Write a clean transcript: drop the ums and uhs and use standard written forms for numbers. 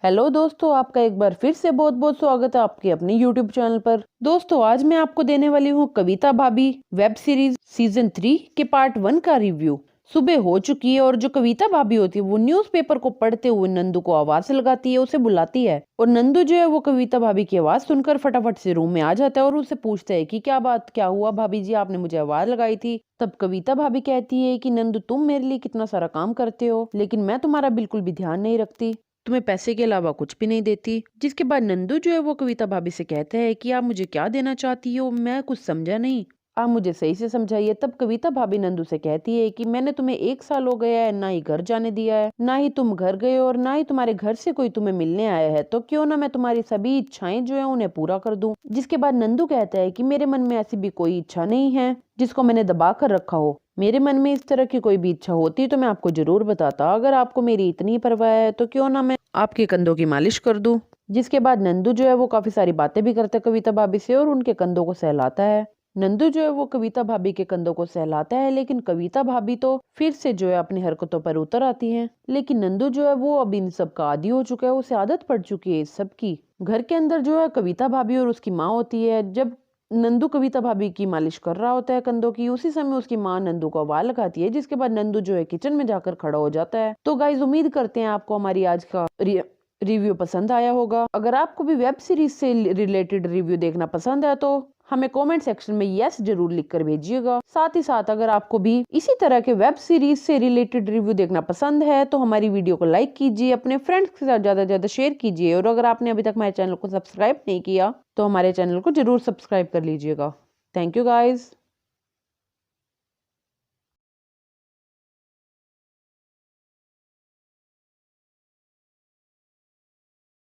Hello दोस्तों, आपका एक बार फिर से बहुत बहुत स्वागत है आपके अपने यूट्यूब चैनल पर। दोस्तों, आज मैं आपको देने वाली हूँ कविता भाभी वेब सीरीज सीजन 3 के पार्ट 1 का रिव्यू। सुबह हो चुकी है और जो कविता भाभी होती है वो न्यूज़पेपर को पढ़ते हुए नंदू को आवाज लगाती है, उसे बुलाती है। और नंदू जो है वो कविता भाभी की आवाज सुनकर फटाफट से रूम में आ जाता है और उसे पूछता है कि क्या बात, क्या हुआ भाभी जी, आपने मुझे आवाज लगाई थी। तब कविता भाभी कहती है कि नंदू, तुम मेरे लिए कितना सारा काम करते हो लेकिन मैं तुम्हारा बिल्कुल भी ध्यान नहीं रखती, तुम्हें पैसे के अलावा कुछ भी नहीं देती। जिसके बाद नंदू जो है वो कविता भाभी से कहता है कि आप मुझे क्या देना चाहती हो, मैं कुछ समझा नहीं, आप मुझे सही से समझाइए। तब कविता भाभी नंदू से कहती है कि मैंने तुम्हें 1 साल हो गया है, ना ही घर जाने दिया है, ना ही तुम घर गए और ना ही तुम्हारे घर से कोई तुम्हें मिलने आया है, तो क्यों ना मैं तुम्हारी सभी इच्छाएं जो है उन्हें पूरा कर दूं। जिसके बाद नंदू कहता है कि मेरे मन में ऐसी भी कोई इच्छा नहीं है जिसको मैंने दबा कर रखा हो। मेरे मन में इस तरह की कोई भी इच्छा होती तो मैं आपको जरूर बताता। अगर आपको मेरी इतनी परवाह है तो क्यों ना मैं आपके कंधों की मालिश कर दूं। जिसके बाद नंदू जो है वो काफी सारी बातें भी करता है कविता भाभी से और उनके कंधों को सहलाता है। नंदू जो है वो कविता भाभी के कंधों को सहलाता है, लेकिन कविता भाभी तो फिर से जो है अपनी हरकतों पर उतर आती हैं। लेकिन नंदू जो है वो अब इन सब का आदी हो चुका है, उसे आदत पड़ चुकी है इस सब की। घर के अंदर जो है कविता भाभी और उसकी माँ होती है। जब नंदू कविता भाभी की मालिश कर रहा होता है कंधों की, उसी समय उसकी माँ नंदू को आवाज लगाती है। जिसके बाद नंदू जो है किचन में जाकर खड़ा हो जाता है। तो गाइज, उम्मीद करते हैं आपको हमारी आज का रिव्यू पसंद आया होगा। अगर आपको भी वेब सीरीज से रिलेटेड रिव्यू देखना पसंद है तो हमें कमेंट सेक्शन में यस जरूर लिखकर भेजिएगा। साथ ही साथ अगर आपको भी इसी तरह के वेब सीरीज से रिलेटेड रिव्यू देखना पसंद है तो हमारी वीडियो को लाइक कीजिए, अपने फ्रेंड्स के साथ ज्यादा से ज्यादा शेयर कीजिए और अगर आपने अभी तक हमारे चैनल को सब्सक्राइब नहीं किया तो हमारे चैनल को जरूर सब्सक्राइब कर लीजिएगा। Thank you guys.